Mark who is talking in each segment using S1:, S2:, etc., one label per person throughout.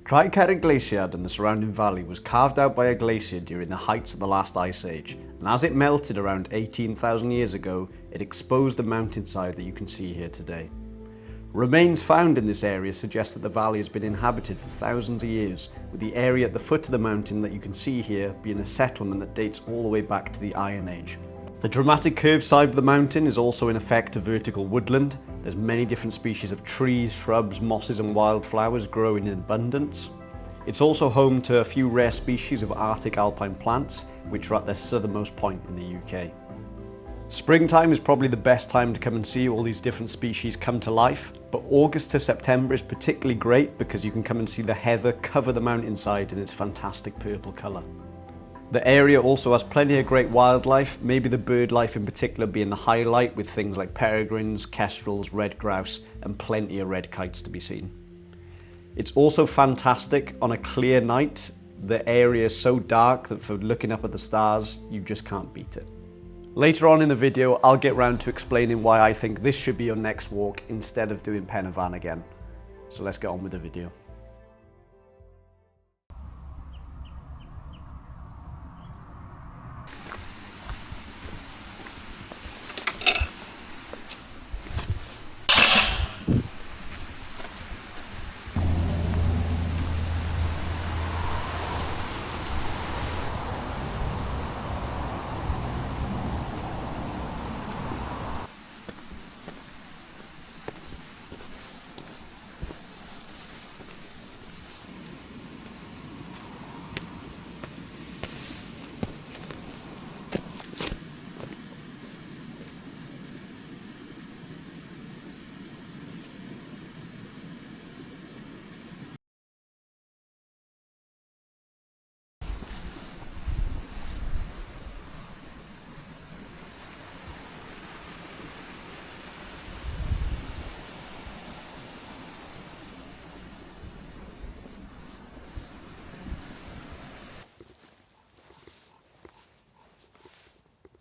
S1: Cerrig Gleisiad and the surrounding valley was carved out by a glacier during the heights of the last ice age, and as it melted around 18,000 years ago, it exposed the mountainside that you can see here today. Remains found in this area suggest that the valley has been inhabited for thousands of years, with the area at the foot of the mountain that you can see here being a settlement that dates all the way back to the Iron Age. The dramatic curved side of the mountain is also in effect a vertical woodland. There's many different species of trees, shrubs, mosses and wildflowers growing in abundance. It's also home to a few rare species of Arctic alpine plants, which are at their southernmost point in the UK. Springtime is probably the best time to come and see all these different species come to life, but August to September is particularly great because you can come and see the heather cover the mountainside in its fantastic purple colour. The area also has plenty of great wildlife, maybe the bird life in particular being the highlight, with things like peregrines, kestrels, red grouse and plenty of red kites to be seen. It's also fantastic on a clear night. The area is so dark that for looking up at the stars, you just can't beat it. Later on in the video, I'll get round to explaining why I think this should be your next walk instead of doing Pen y Fan again. So let's get on with the video.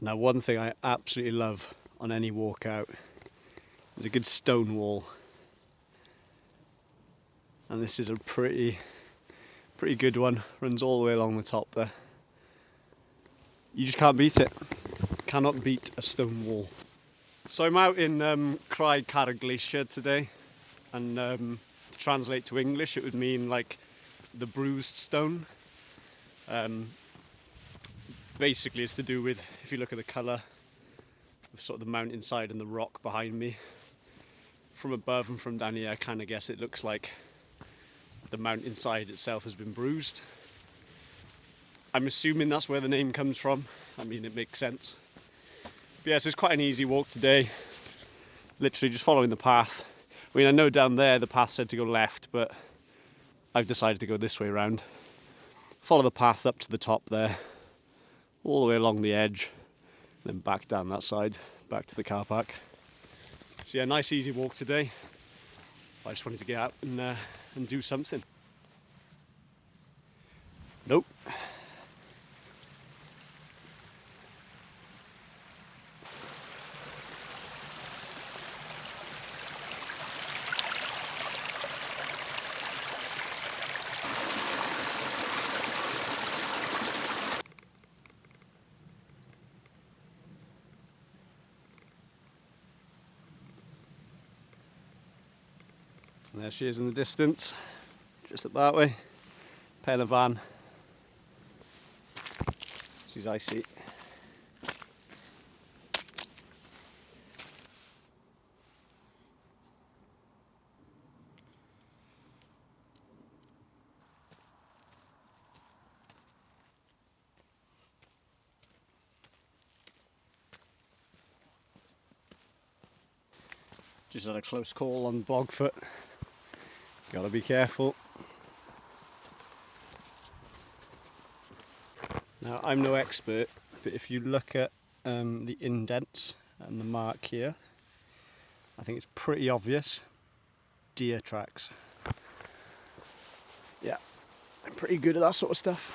S1: Now, one thing I absolutely love on any walkout is a good stone wall. And this is a pretty good one. Runs all the way along the top there. You just can't beat it. Cannot beat a stone wall. So I'm out in Cerrig Gleisiad today, and to translate to English it would mean like the bruised stone. Basically it's to do with, if you look at the colour of sort of the mountainside and the rock behind me, from above and from down here I kind of guess it looks like the mountainside itself has been bruised. I'm assuming that's where the name comes from. I mean, it makes sense. But yes, it's quite an easy walk today. Literally just following the path. I mean, I know down there the path said to go left, but I've decided to go this way around. Follow the path up to the top there, all the way along the edge, then back down that side, back to the car park. So yeah, nice easy walk today. I just wanted to get out and do something. Nope. And there she is in the distance, just up that way. Pen y Fan. She's icy. Just had a close call on Bogfoot. Gotta be careful. Now, I'm no expert, but if you look at the indents and the mark here, I think it's pretty obvious. Deer tracks. Yeah, I'm pretty good at that sort of stuff.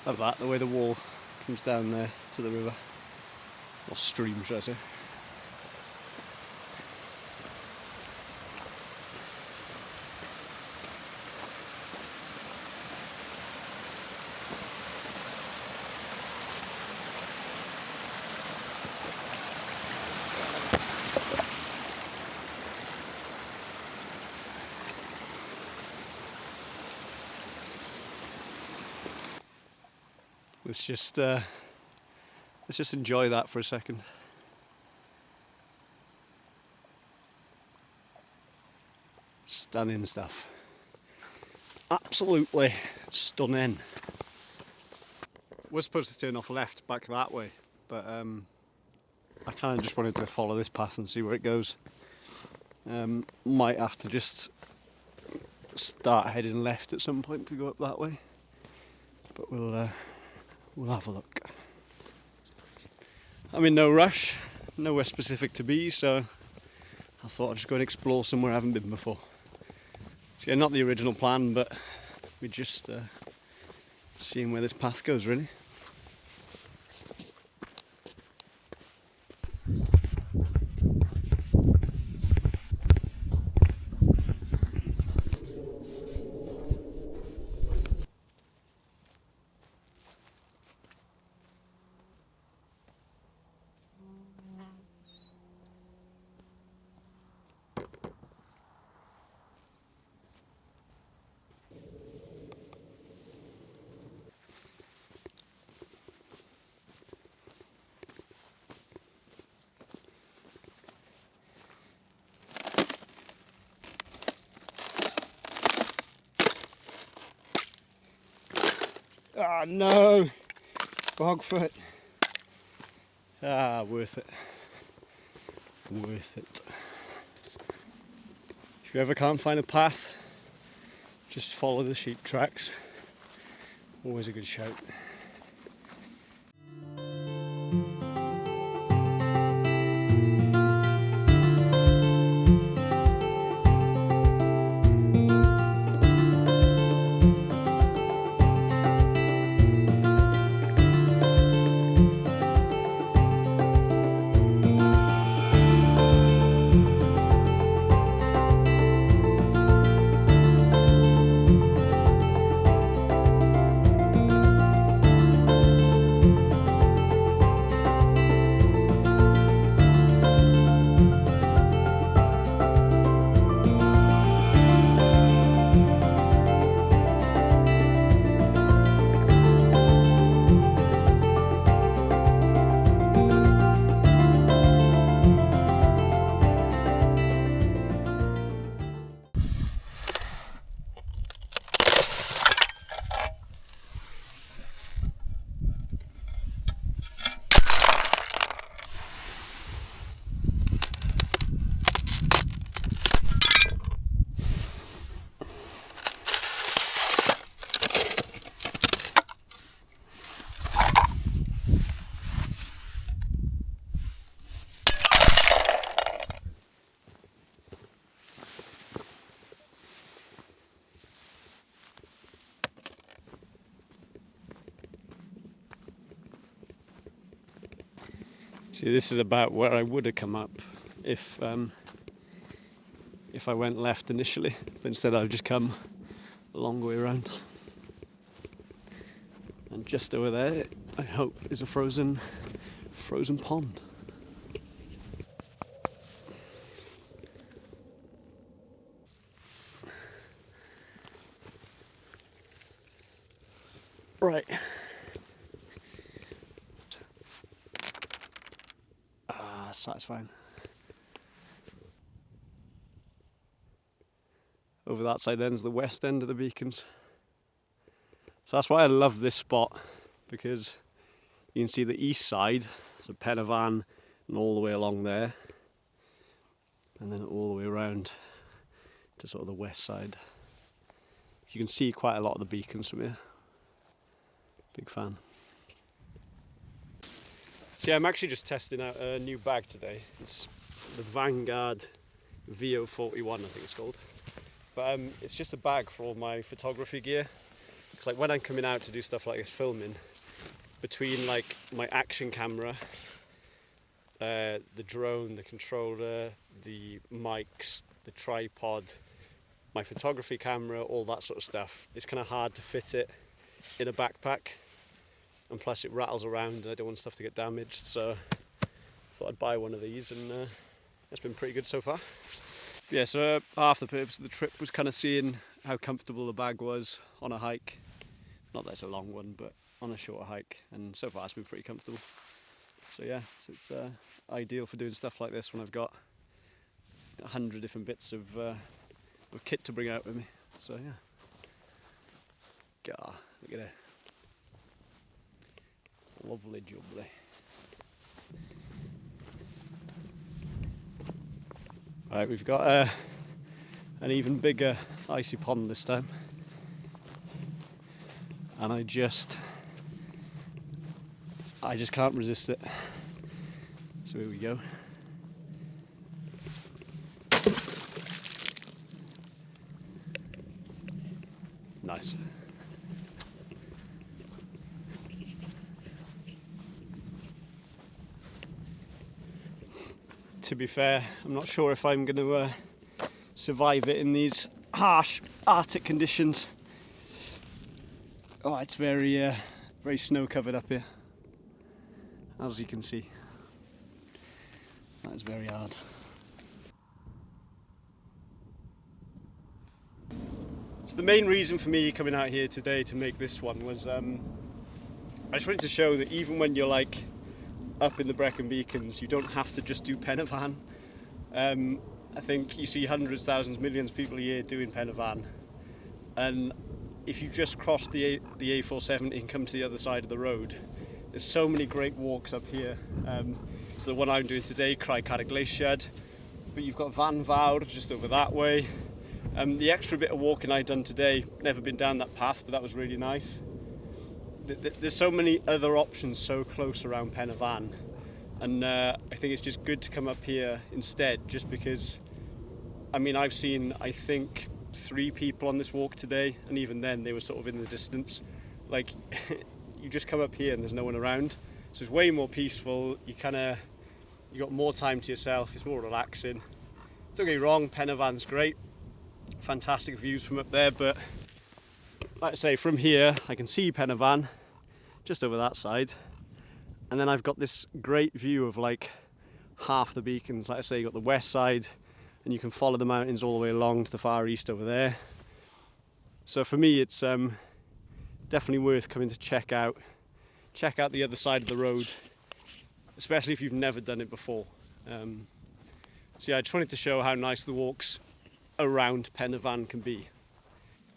S1: Love that, the way the wall comes down there to the river.
S2: or stream, should I say. Let's just enjoy that for a second. Stunning stuff. Absolutely stunning. We're supposed to turn off left back that way, but I kind of just wanted to follow this path and see where it goes. Might have to just start heading left at some point to go up that way, but we'll have a look. I'm in no rush, nowhere specific to be, so I thought I'd just go and explore somewhere I haven't been before. So yeah, not the original plan, but we're just seeing where this path goes, really. Ah, no! Bogfoot. Ah, worth it. Worth it. If you ever can't find a path, just follow the sheep tracks. Always a good shout. See, this is about where I would have come up if I went left initially, but instead I've just come a long way around. And just over there, I hope, is a frozen pond. Right. Satisfying. Over that side then is the west end of the beacons. So that's why I love this spot, because you can see the east side, so Pen y Fan, and all the way along there, and then all the way around to sort of the west side. So you can see quite a lot of the beacons from here. Big fan. So yeah, I'm actually just testing out a new bag today. It's the Vanguard VO41, I think it's called. But it's just a bag for all my photography gear. It's like when I'm coming out to do stuff like this, filming, between like my action camera the drone, the controller, the mics, the tripod, my photography camera, all that sort of stuff. It's kind of hard to fit it in a backpack, and plus it rattles around and I don't want stuff to get damaged, so I thought I'd buy one of these, and it's been pretty good so far. Yeah, so half the purpose of the trip was kind of seeing how comfortable the bag was on a hike. Not that it's a long one, but on a shorter hike, and so far it's been pretty comfortable. So yeah, so it's ideal for doing stuff like this when I've got 100 different bits of kit to bring out with me. So yeah. God, look at it. Lovely jubbly. Right, we've got an even bigger icy pond this time. And I just can't resist it. So here we go. Nice. To be fair, I'm not sure if I'm going to survive it in these harsh Arctic conditions. Oh, it's very snow covered up here, as you can see. That is very hard. So the main reason for me coming out here today to make this one was I just wanted to show that even when you're like up in the Brecon Beacons, you don't have to just do Penavan. I think you see hundreds, thousands, millions of people a year doing Penavan, and if you just cross the A470 and come to the other side of the road, there's so many great walks up here. So the one I'm doing today, Cerrig Gleisiad, but you've got Van Vawr just over that way. The extra bit of walking I'd done today, never been down that path, but that was really nice. There's so many other options so close around Penavan, and I think it's just good to come up here instead, just because, I mean, I've seen, I think, 3 people on this walk today, and even then they were sort of in the distance. Like, you just come up here and there's no one around, so it's way more peaceful. You got more time to yourself, it's more relaxing. Don't get me wrong, Penavan's great, fantastic views from up there, but like I say, from here I can see Penavan just over that side, and then I've got this great view of like half the beacons. Like I say, you got the west side, and you can follow the mountains all the way along to the far east over there. So for me, it's definitely worth coming to check out the other side of the road, especially if you've never done it before. So yeah, I just wanted to show how nice the walks around Penavan can be.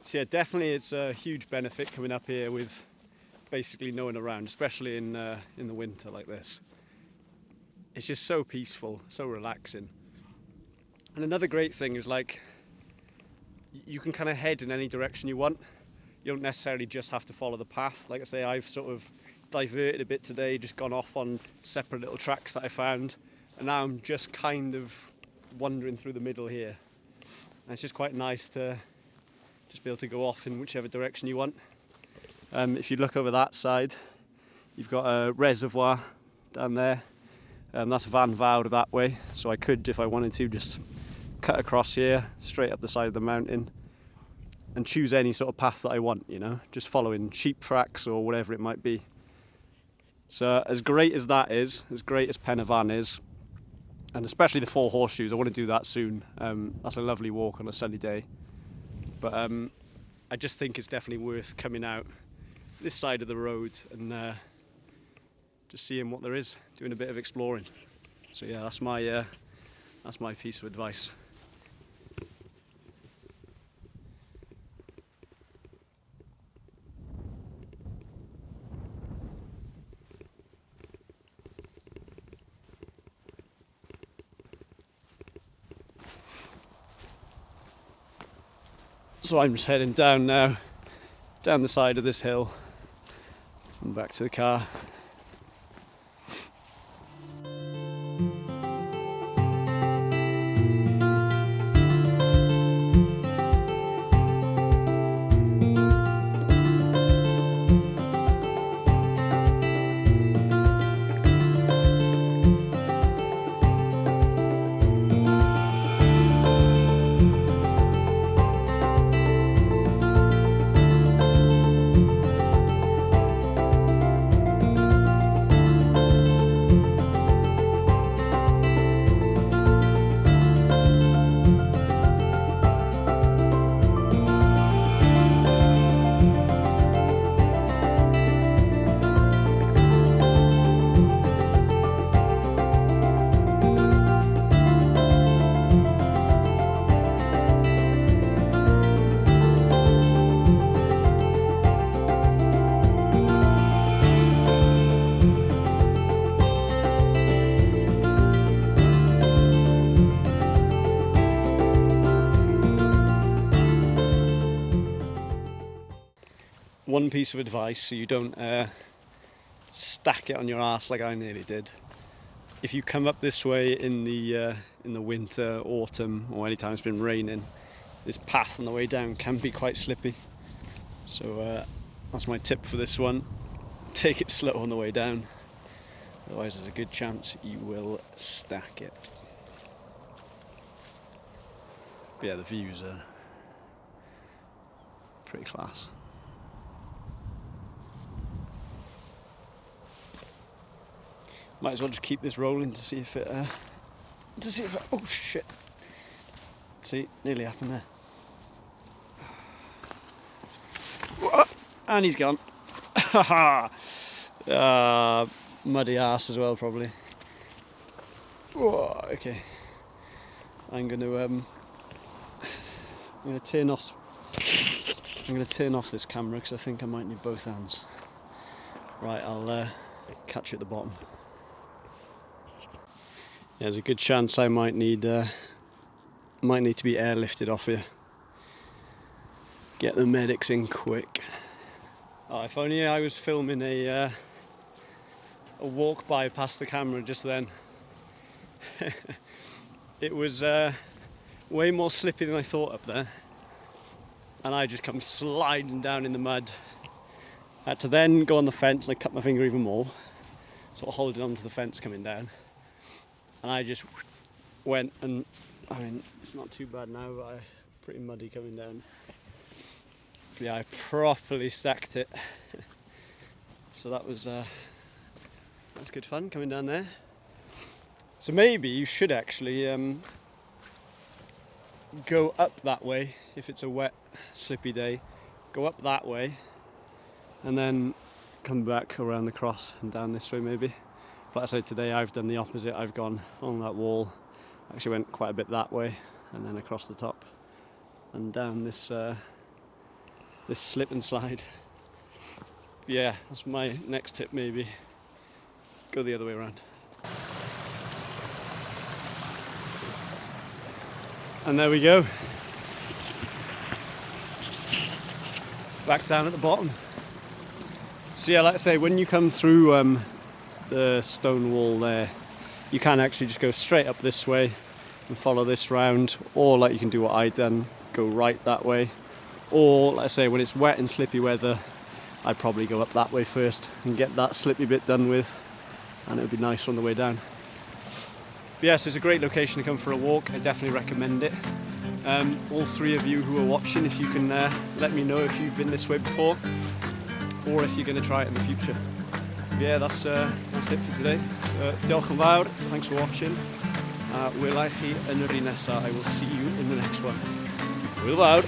S2: So yeah, definitely it's a huge benefit coming up here with basically no one around, especially in the winter like this. It's just so peaceful, so relaxing. And another great thing is, like, you can kind of head in any direction you want. You don't necessarily just have to follow the path. Like I say, I've sort of diverted a bit today, just gone off on separate little tracks that I found, and now I'm just kind of wandering through the middle here. And it's just quite nice to just be able to go off in whichever direction you want. If you look over that side, you've got a reservoir down there. That's Van Vawr that way, so I could, if I wanted to, just cut across here, straight up the side of the mountain, and choose any sort of path that I want, you know, just following sheep tracks or whatever it might be. So as great as that is, as great as Penavan is, and especially the 4 horseshoes, I want to do that soon. That's a lovely walk on a sunny day. But I just think it's definitely worth coming out this side of the road and just seeing what there is, doing a bit of exploring. So yeah, that's my piece of advice. So I'm just heading down now, down the side of this hill and back to the car. one piece of advice so you don't stack it on your arse like I nearly did. If you come up this way in the winter, autumn, or any time it's been raining, this path on the way down can be quite slippy. So that's my tip for this one. Take it slow on the way down. Otherwise there's a good chance you will stack it. But yeah, the views are pretty class. Might as well just keep this rolling to see if it oh shit. See, nearly happened there. Whoa, and he's gone. Muddy arse as well, probably. Whoa, okay. I'm gonna turn off this camera because I think I might need both hands. Right, I'll catch you at the bottom. There's a good chance I might need to be airlifted off here. Get the medics in quick. Oh, if only I was filming a walk by past the camera just then. It was way more slippy than I thought up there, and I just come sliding down in the mud. I had to then go on the fence and I cut my finger even more, sort of holding on to the fence coming down. And I just went, and I mean, it's not too bad now, but I'm pretty muddy coming down. But yeah, I properly stacked it. So that's good fun coming down there. So maybe you should actually go up that way if it's a wet, slippy day. Go up that way, and then come back around the cross and down this way maybe. But I say today I've done the opposite. I've gone along that wall, actually went quite a bit that way, and then across the top and down this slip and slide. Yeah, that's my next tip maybe. Go the other way around. And there we go. Back down at the bottom. So yeah, like I say, when you come through the stone wall there, you can actually just go straight up this way and follow this round, or like you can do what I done, go right that way, or like I say, when it's wet and slippy weather, I'd probably go up that way first and get that slippy bit done with, and it would be nice on the way down. But yes, it's a great location to come for a walk. I definitely recommend it. All three of you who are watching, if you can let me know if you've been this way before, or if you're going to try it in the future. Yeah, that's it for today. So, diolch yn fawr, thanks for watching. Welai chi yn yr un nesa. I will see you in the next one. Hwyl fawr.